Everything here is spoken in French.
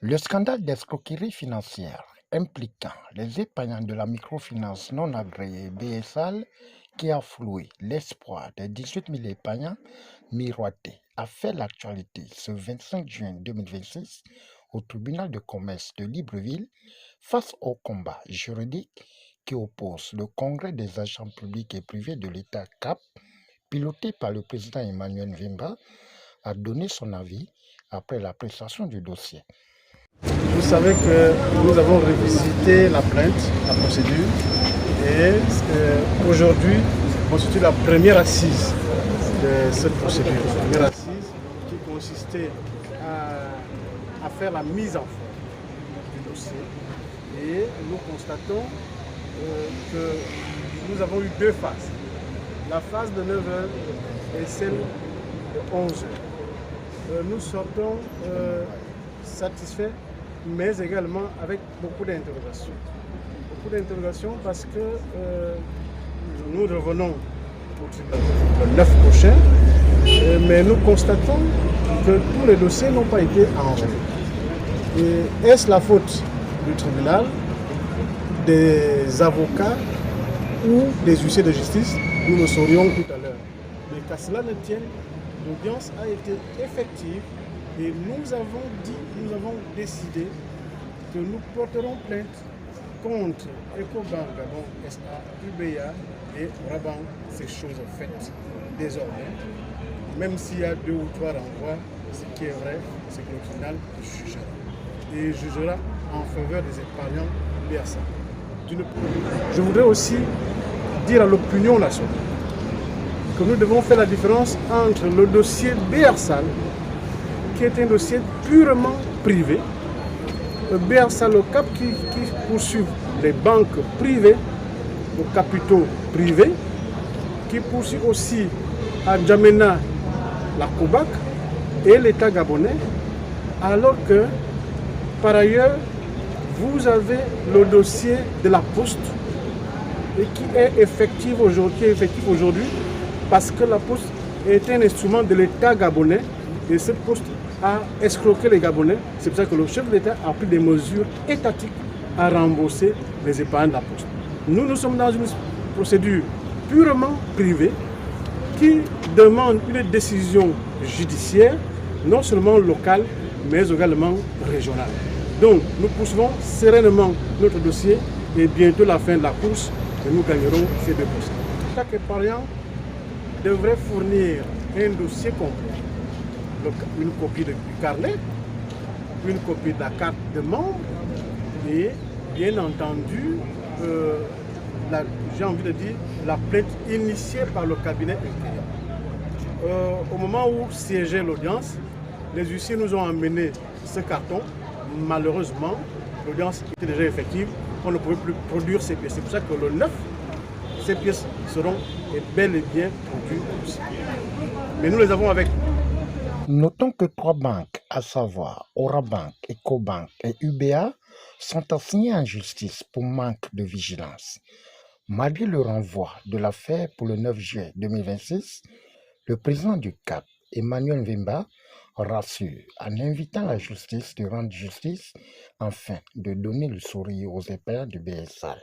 Le scandale d'escroquerie financière impliquant les épargnants de la microfinance non agréée BSAL qui a floué l'espoir des 18 000 épargnants miroités a fait l'actualité ce 25 juin 2026 au tribunal de commerce de Libreville face au combat juridique qui oppose le Congrès des agents publics et privés de l'État CAP, piloté par le président Emmanuel Vimba, a donné son avis après l'appréciation du dossier. Vous savez que nous avons revisité la plainte, la procédure, et aujourd'hui constitue la première assise de cette procédure. La première assise qui consistait à faire la mise en forme du dossier. Et nous constatons que nous avons eu deux phases. La phase de 9 heures et celle de 11 heures. Nous sortons satisfaits, mais également avec beaucoup d'interrogations. Beaucoup d'interrogations parce que nous revenons le 9 prochain, mais nous constatons que tous les dossiers n'ont pas été enregistrés. Est-ce la faute du tribunal, des avocats ou des huissiers de justice? Nous le saurions tout à l'heure. Mais qu'à cela ne tienne, l'audience a été effective. Et nous avons décidé que nous porterons plainte contre Ecobank Gabon SA, UBA et Raban, ces choses faites désormais. Même s'il y a 2 ou 3 renvois, ce qui est vrai, c'est que le tribunal jugera. Et jugera en faveur des épargnants BSA. Je voudrais aussi dire à l'opinion nationale que nous devons faire la différence entre le dossier BRSAL, qui est un dossier purement privé, le BRSAL au Cap qui poursuit les banques privées, aux capitaux privés, qui poursuit aussi à N'Djamena la COBAC et l'État gabonais, alors que par ailleurs vous avez le dossier de la Poste et qui est effectif aujourd'hui parce que la Poste est un instrument de l'État gabonais et cette Poste a escroqué les Gabonais. C'est pour ça que le chef de l'État a pris des mesures étatiques à rembourser les épargnes de la Poste. Nous sommes dans une procédure purement privée qui demande une décision judiciaire, non seulement locale, mais également régionale. Donc, nous poursuivons sereinement notre dossier et bientôt la fin de la course, et nous gagnerons ces deux procès. Chaque épargnant devrait fournir un dossier complet. Une copie du carnet, une copie de la carte de membre et bien entendu, j'ai envie de dire, la plainte initiée par le cabinet intérieur. Au moment où siégeait l'audience, les huissiers nous ont amené ce carton. Malheureusement, l'audience était déjà effective, on ne pouvait plus produire ces pièces. C'est pour ça que le 9, ces pièces seront bel et bien produites aussi. Mais nous les avons avec nous. Notons que 3 banques, à savoir Orabank, Ecobank et UBA, sont assignées en justice pour manque de vigilance. Malgré le renvoi de l'affaire pour le 9 juillet 2026, le président du CAP, Emmanuel Vimba, rassure en invitant la justice de rendre justice afin de donner le sourire aux épargnants du BSAL.